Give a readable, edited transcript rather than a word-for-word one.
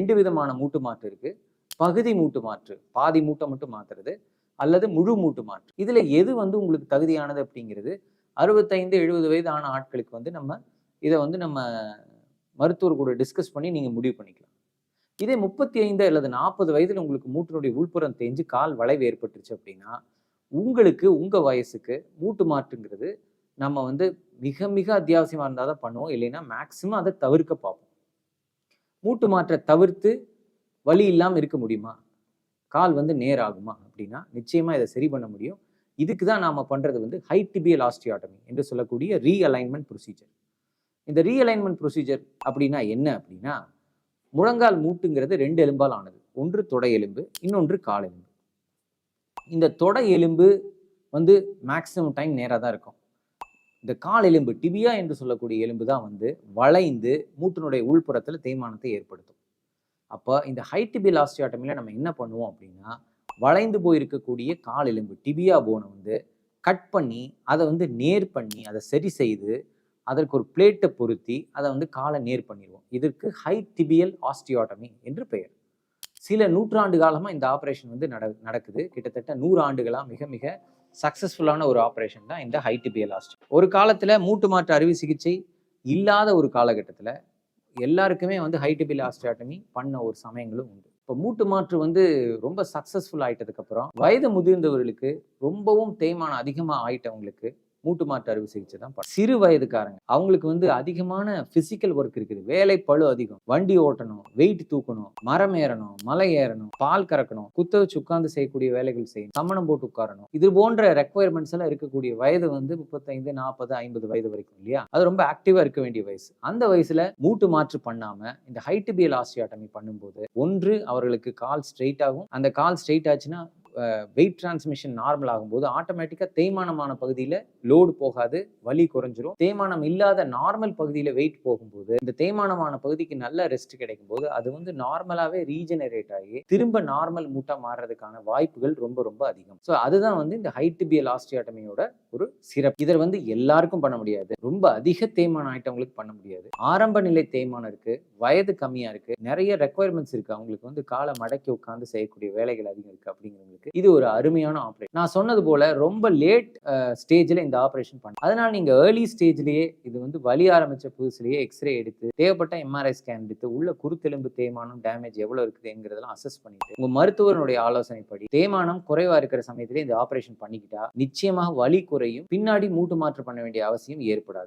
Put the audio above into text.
2 விதமான மூட்டு மாற்று இருக்கு. பகுதி மூட்டு மாற்று, பாதி மூட்டை மட்டும் மாத்துறது, அல்லது முழு மூட்டு மாற்று. இதுல எது வந்து உங்களுக்கு தகுதியானது அப்படிங்கிறது 65, 70 வயது ஆன ஆட்களுக்கு வந்து நம்ம மருத்துவர் கூட டிஸ்கஸ் பண்ணி நீங்க முடிவு பண்ணிக்கலாம். இதே 35 அல்லது 40 வயதுல உங்களுக்கு மூட்டினுடைய உள்புறம் தேஞ்சு கால் வளைவு ஏற்பட்டுருச்சு அப்படின்னா, உங்களுக்கு உங்க வயசுக்கு மூட்டு மாற்றுங்கிறது நம்ம வந்து மிக மிக அத்தியாவசியமா இருந்தா தான் பண்ணுவோம். இல்லைன்னா மேக்ஸிமம் அத தவிர்க்க பார்ப்போம். மூட்டு மாற்ற தவிர்த்து வலி இல்லாம இருக்க முடியுமா? கால் வந்து நேர் ஆகுமா? அப்படின்னா, நிச்சயமா இத சரி பண்ண முடியும். இதுக்கு தான் நாம பண்றது வந்து ஹை டிபியல் ஆஸ்டியோட்டமி என்று சொல்லக்கூடிய ரீஅலைன்மென்ட் ப்ரொசீஜர். இந்த ரீஅலைன்மென்ட் ப்ரொசீஜர் அப்படின்னா என்ன அப்படின்னா, முழங்கால் மூட்டுங்கிறது 2 எலும்பால் ஆனது. ஒன்று தொடை எலும்பு, இன்னொன்று கால் எலும்பு. இந்த தொடை எலும்பு வந்து மேக்ஸிமம் டைம் நேரா தான் இருக்கும். இந்த கால் எலும்பு டிபியா என்று சொல்லக்கூடிய எலும்பு தான் வந்து வளைந்து மூட்டினுடைய உள்புறத்துல தேய்மானத்தை ஏற்படுத்தும். அப்ப இந்த ஹை டிபியல் ஆஸ்டியோட்டமில நம்ம என்ன பண்ணுவோம் அப்படின்னா, வளைந்து போயிருக்கக்கூடிய கால் எலும்பு டிபியா போனை வந்து கட் பண்ணி, அதை வந்து நேர் பண்ணி, அதை சரி செய்து, அதற்கு ஒரு பிளேட்டை பொருத்தி, அதை வந்து காலை நேர் பண்ணிடுவோம். இதற்கு ஹை டிபியல் ஆஸ்டியோட்டமி என்று பெயர். சில நூற்றாண்டு காலமா இந்த ஆபரேஷன் வந்து நடக்குது. கிட்டத்தட்ட 100 ஆண்டுகளா மிக மிக சக்சஸ்ஃபுல்லான ஒரு ஆபரேஷன் தான் இந்த ஹை டிபியல் ஆஸ்டியோ. ஒரு காலத்துல மூட்டு மாற்று அறுவை சிகிச்சை இல்லாத ஒரு காலகட்டத்துல எல்லாருக்குமே வந்து ஹை டிபியல் ஆஸ்டியோட்டமி பண்ண ஒரு சமயங்களும் உண்டு. இப்போ மூட்டு மாற்று வந்து ரொம்ப சக்சஸ்ஃபுல் ஆயிட்டதுக்கு அப்புறம் வயது முதிர்ந்தவர்களுக்கு ரொம்பவும் தேய்மானம் அதிகமா ஆயிட்டவங்களுக்கு மூட்டு மாற்று அறுவை சிகிச்சை தான் சிறு வயதுக்காரங்க அவங்களுக்கு வந்து அதிகமான பிசிக்கல் ஒர்க் இருக்குது. வேலை பளு அதிகம், வண்டி ஓட்டணும், வெயிட் தூக்கணும், மரம் ஏறணும், மலை ஏறணும், பால் கறக்கணும், குத்த வச்சு உட்கார்ந்து செய்யக்கூடிய வேலைகள் செய்யணும், சமணம் போட்டு உட்காரணும். இது போன்ற ரெக்குவயர்மெண்ட்ஸ் எல்லாம் இருக்கக்கூடிய வயது வந்து 35, 40, 50 வயது வரைக்கும் இல்லையா? அது ரொம்ப ஆக்டிவா இருக்க வேண்டிய வயசு. அந்த வயசுல மூட்டு மாற்று பண்ணாம இந்த ஹை டிபியல் ஆஸ்டியோட்டமி பண்ணும்போது ஒன்று அவர்களுக்கு கால் ஸ்ட்ரெயிட் ஆகும். அந்த கால் ஸ்ட்ரெயிட் ஆச்சுன்னா வெயிட் டிரான்ஸ்மிஷன் நார்மல் ஆகும்போது ஆட்டோமேட்டிக்கா தேய்மானமான பகுதியில லோடு போகாது, வலி குறைஞ்சிரும். தேய்மானம் இல்லாத நார்மல் பகுதியில வெயிட் போகும்போது இந்த தேய்மானமான பகுதிக்கு நல்ல ரெஸ்ட் கிடைக்கும் போது அது வந்து நார்மலாவே ரீஜெனரேட் ஆகி திரும்ப நார்மல் மூட்டா மாறுறதுக்கான வாய்ப்புகள் ரொம்ப ரொம்ப அதிகம். ஸோ அதுதான் வந்து இந்த ஹை டிபியல் ஆஸ்டியோட்டமியோட ஒரு சிறப்பு. இதை வந்து எல்லாருக்கும் பண்ண முடியாது. ரொம்ப அதிக தேய்மானம் ஆயிட்டவங்களுக்கு பண்ண முடியாது. ஆரம்ப நிலை தேய்மானம் இருக்கு, வயது கம்மியா இருக்கு, நிறைய ரெக்குவயர்மெண்ட்ஸ் இருக்கு, அவங்களுக்கு வந்து காலை மடக்கி உட்கார்ந்து செய்யக்கூடிய வேலைகள் அதிகம் இருக்கு அப்படிங்கிறவங்களுக்கு இது ஒரு அருமையான ஆபரேஷன். நான் சொன்னது போல ரொம்ப லேட் ஸ்டேஜ்ல இந்த ஆபரேஷன் பண்ண, அதனால நீங்க ஏர்லி ஸ்டேஜ்லயே இது வந்து வலி ஆரம்பிச்ச புதுசுலயே எக்ஸ்ரே எடுத்து தேவைப்பட்ட எம்ஆர்ஐ ஸ்கேன் எடுத்து உள்ள குருத்தெலும்பு தேய்மானம் டேமேஜ் எவ்வளவு இருக்குதுங்கிறதெல்லாம் அசஸ் பண்ணிட்டு உங்க மருத்துவருடைய ஆலோசனைப்படி தேய்மானம் குறைவா இருக்கிற சமயத்திலே இந்த ஆபரேஷன் பண்ணிக்கிட்டா நிச்சயமாக வலி குறையும். பின்னாடி மூட்டு மாற்று பண்ண வேண்டிய அவசியம் ஏற்படாது.